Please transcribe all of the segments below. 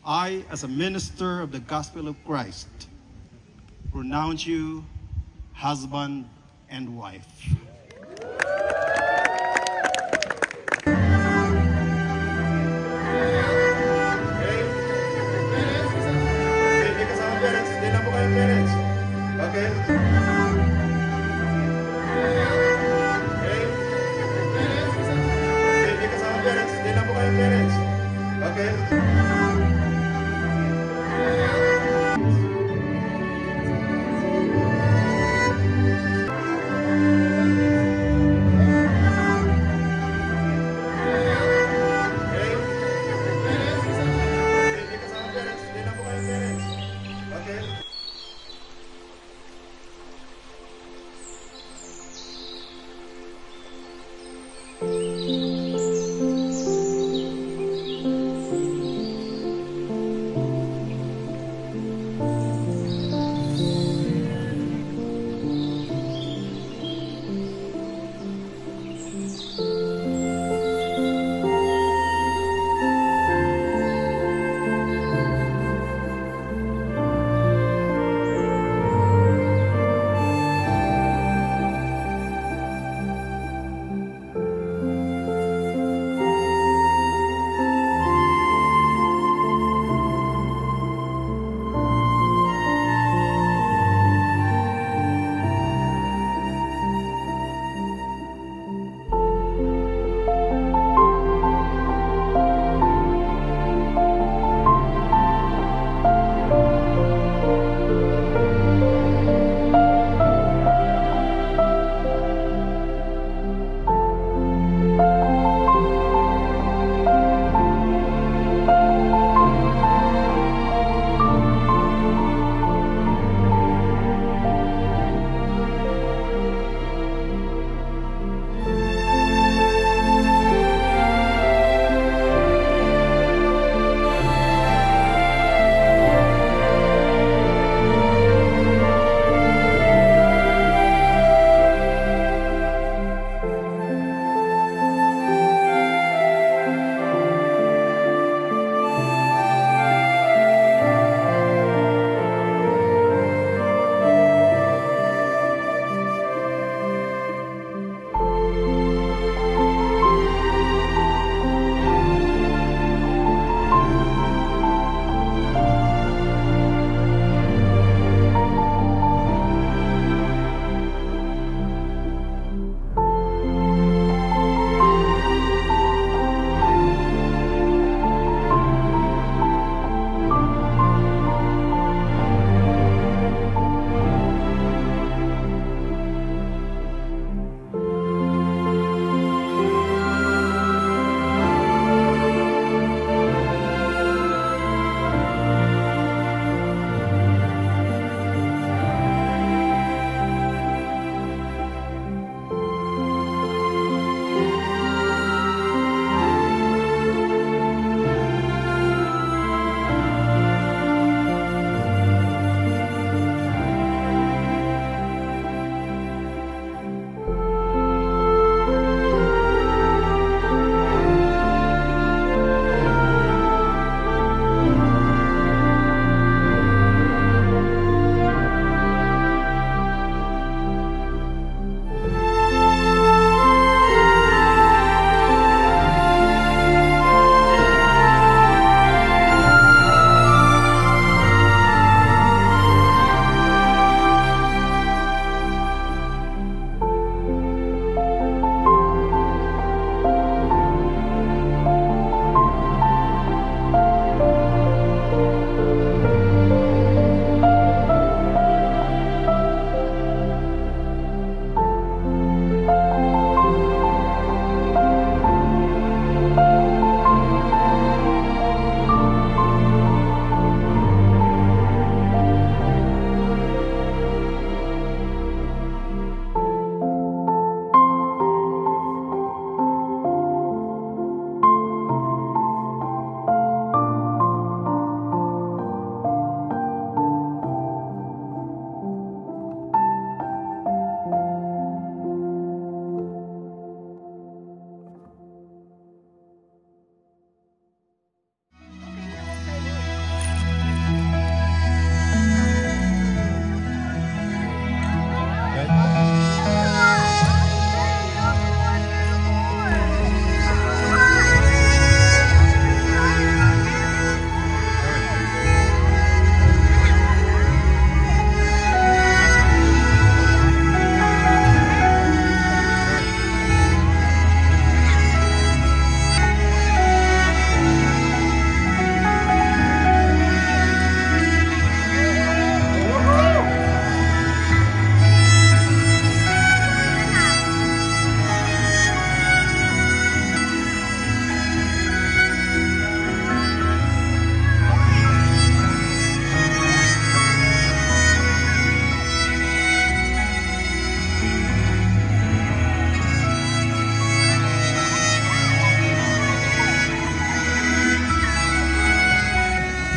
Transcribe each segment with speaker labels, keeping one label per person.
Speaker 1: I, as a minister of the gospel of Christ, pronounce you husband and wife.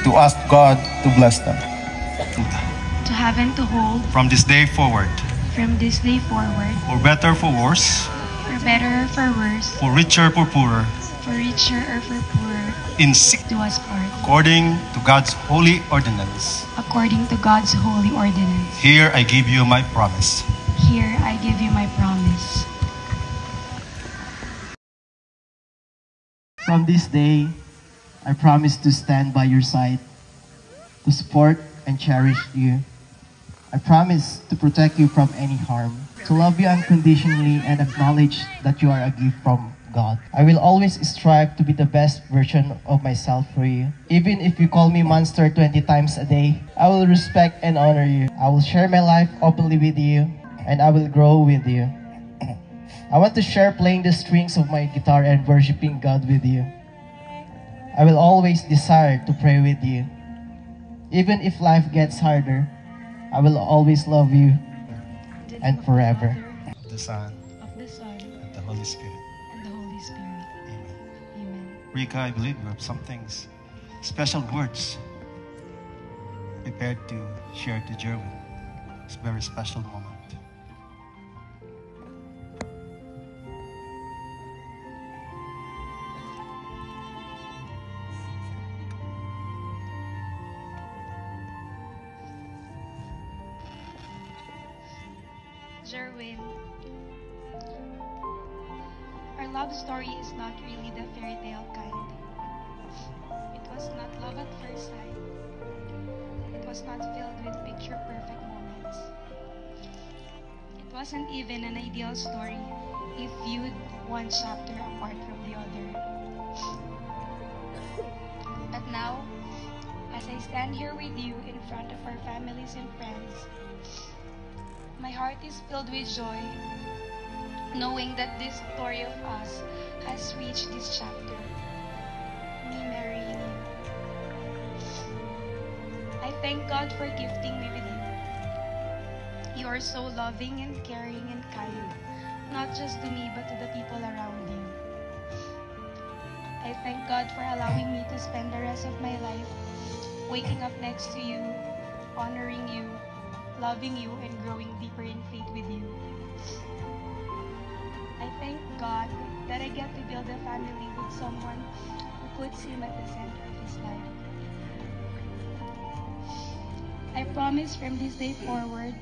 Speaker 1: to ask God to bless them.
Speaker 2: to have and to hold
Speaker 1: From this day forward,
Speaker 2: from this day forward,
Speaker 1: for better, for worse,
Speaker 2: for better or for worse,
Speaker 1: for richer, for poorer,
Speaker 2: for richer or for poorer,
Speaker 1: in sick,
Speaker 2: do us part,
Speaker 1: according to God's holy ordinance.
Speaker 2: according to God's holy ordinance.
Speaker 1: Here I give you my promise.
Speaker 2: Here I give you my promise.
Speaker 3: From this day, I promise to stand by your side, to support and cherish you. I promise to protect you from any harm, to love you unconditionally and acknowledge that you are a gift from God. I will always strive to be the best version of myself for you. Even if you call me monster 20 times a day, I will respect and honor you. I will share my life openly with you, and I will grow with you. I want to share playing the strings of my guitar and worshiping God with you. I will always desire to pray with you. Even if life gets harder, I will always love you and forever.
Speaker 1: Of the Son,
Speaker 2: Of the Son
Speaker 1: and the Holy Spirit.
Speaker 2: and the Holy Spirit.
Speaker 1: Amen.
Speaker 2: Amen.
Speaker 1: Rika, I believe you have some things, special words, prepared to share to Jerwin. It's a very special moment.
Speaker 2: Jerwin, our love story is not really the fairy tale kind. It was not love at first sight. It was not filled with picture perfect moments. It wasn't even an ideal story if viewed one chapter apart from the other. But now, as I stand here with you in front of our families and friends, my heart is filled with joy, knowing that this story of us has reached this chapter. Me marrying you. I thank God for gifting me with you. You are so loving and caring and kind, not just to me but to the people around you. I thank God for allowing me to spend the rest of my life waking up next to you, honoring you, loving you, and growing deeper in faith with you. I thank God that I get to build a family with someone who puts Him at the center of his life. I promise from this day forward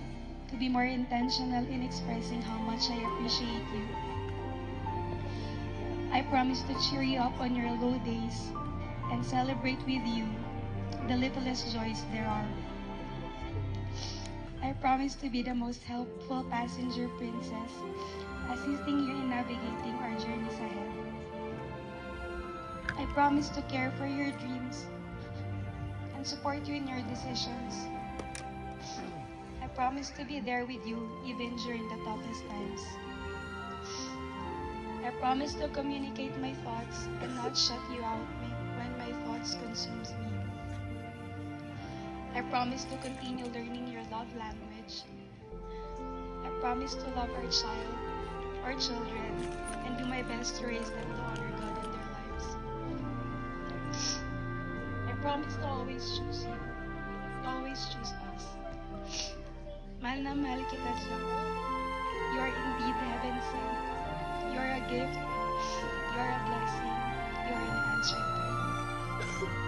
Speaker 2: to be more intentional in expressing how much I appreciate you. I promise to cheer you up on your low days and celebrate with you the littlest joys there are. I promise to be the most helpful passenger princess, assisting you in navigating our journeys ahead. I promise to care for your dreams and support you in your decisions. I promise to be there with you even during the toughest times. I promise to communicate my thoughts and not shut you out when my thoughts consumes me. I promise to continue learning your love language. I promise to love our children, and do my best to raise them to honor God in their lives. I promise to always choose you, to always choose us. Mahal na mahal kita, Jack. You are indeed heaven sent. You are a gift. You are a blessing. You are an answered prayer.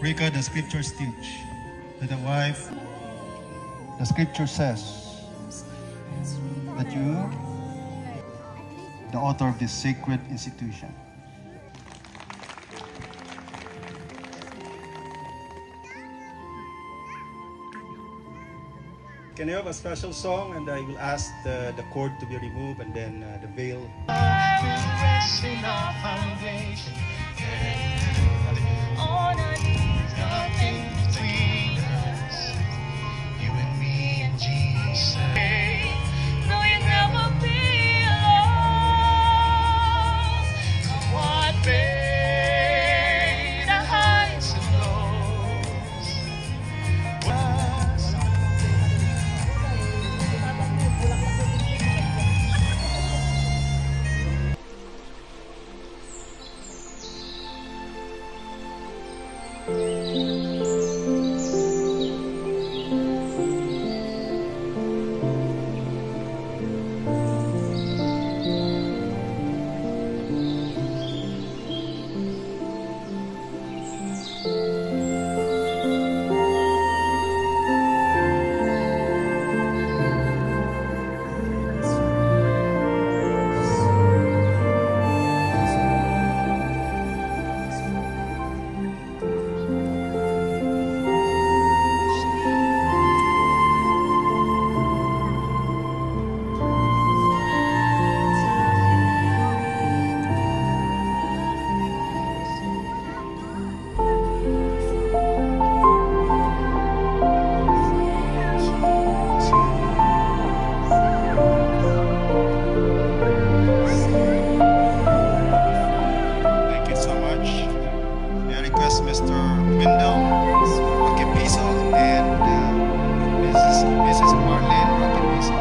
Speaker 1: Rika, the scriptures teach with a wife. The scripture says that you, the author of this sacred institution, can you have a special song, and I will ask the cord to be removed and then the veil.
Speaker 4: Resting our foundation. On our knees, nothing between us. You and me and Jesus. No, you'll never be alone. What made the highs and lows was.
Speaker 1: Mr. Wendell Raquipiso and Mrs. Marlene Raquipiso.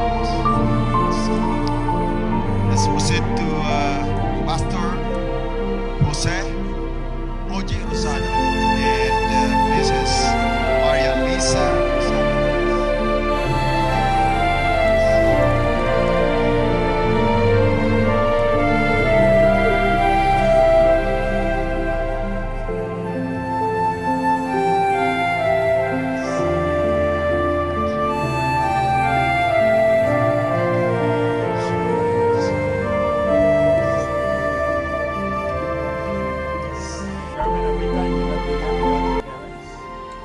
Speaker 1: Let's proceed to Pastor Jose Oji Rosado and Mrs. Maria Lisa Rosado.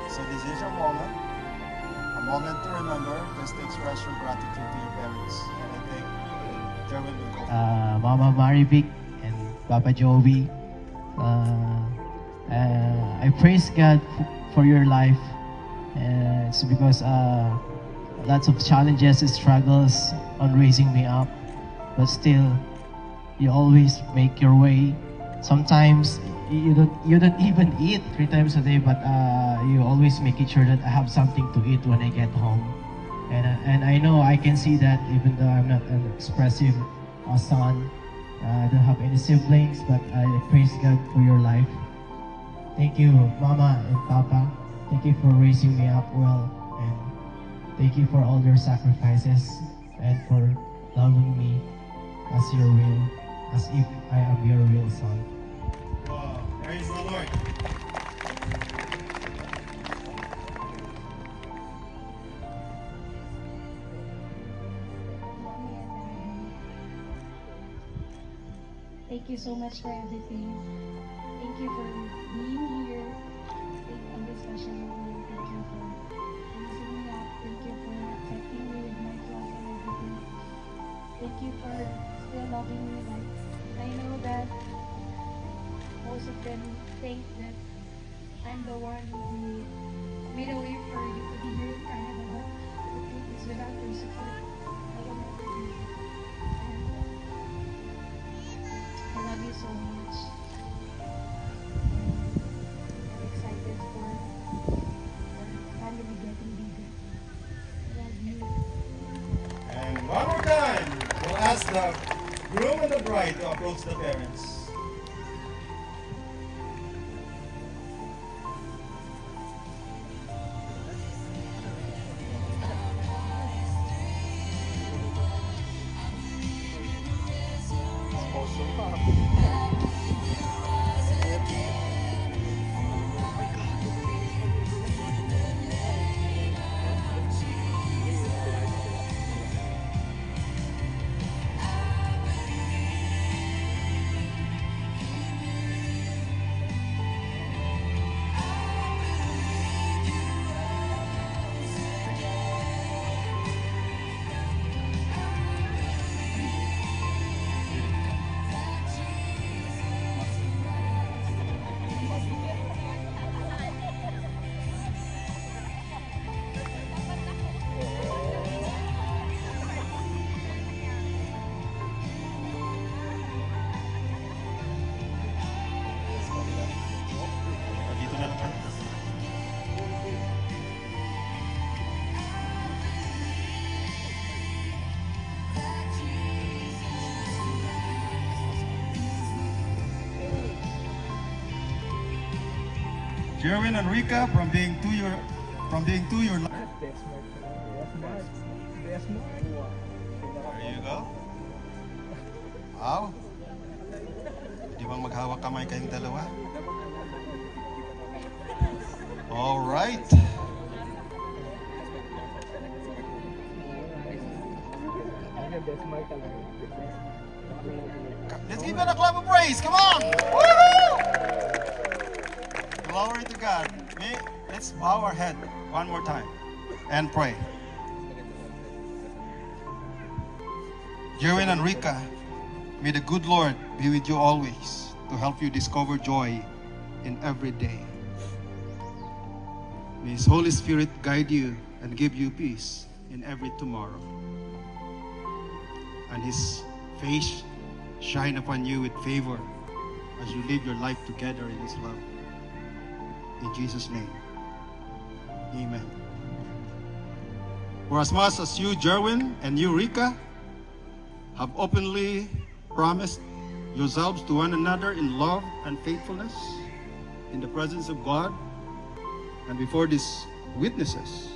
Speaker 1: So this is your moment, a moment to remember, just to express your gratitude to your parents. And I think Jerwin will go.
Speaker 3: Mama Marivic and Papa Joey. I praise God for your life. It's because lots of challenges and struggles on raising me up, but still, you always make your way. Sometimes you don't even eat 3 times a day, but you always make it sure that I have something to eat when I get home. And I know I can see that even though I'm not an expressive son, I don't have any siblings, but I praise God for your life. Thank you, Mama and Papa. Thank you for raising me up well, and thank you for all your sacrifices and for loving me as if I am your real son.
Speaker 1: Wow, praise the Lord.
Speaker 2: Thank you so much for everything. Thank you for being here on this special moment. Thank you for raising me up. Thank you for accepting me with my flaws and everything. Thank you for still loving me. Like, I know that most of them think that I'm the one who made a way for you to be here in Canada, but the truth is without your support, I will never be here. And I love you so much. I'm excited for our family getting bigger. I love you.
Speaker 1: And one more time, we'll ask the groom and the bride to approach the parents. Jerwin and Rika from being to your There you go. Wow. Di bang maghawak kamay kayong dalawa? All right. Let's give it a clap of praise. Come on. Woo-hoo! Glory to God. Let's bow our head one more time and pray. Jerwin and Rika, may the good Lord be with you always to help you discover joy in every day. May His Holy Spirit guide you and give you peace in every tomorrow. And His face shine upon you with favor as you live your life together in His love. In Jesus' name, amen. For as much as you, Jerwin, and you, Rika, have openly promised yourselves to one another in love and faithfulness in the presence of God and before these witnesses,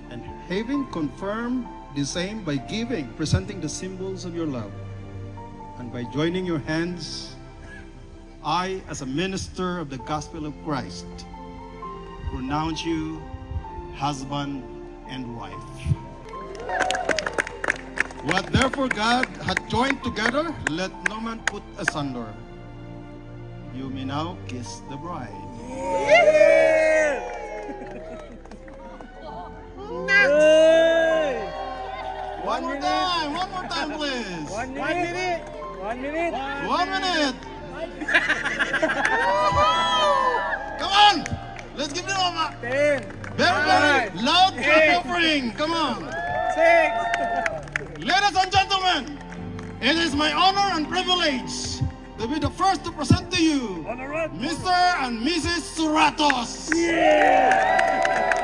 Speaker 1: and having confirmed the same by presenting the symbols of your love, and by joining your hands, I, as a minister of the gospel of Christ, pronounce you husband and wife. What therefore God hath joined together, let no man put asunder. You may now kiss the bride. One more time, please.
Speaker 5: 1 minute. 1 minute.
Speaker 1: 1 minute. Come on, let's give them a
Speaker 5: 10.
Speaker 1: very loud clap offering. Come on.
Speaker 5: 6.
Speaker 1: Ladies and gentlemen, it is my honor and privilege to be the first to present to you Mr. and Mrs. Suratos.
Speaker 5: Yeah!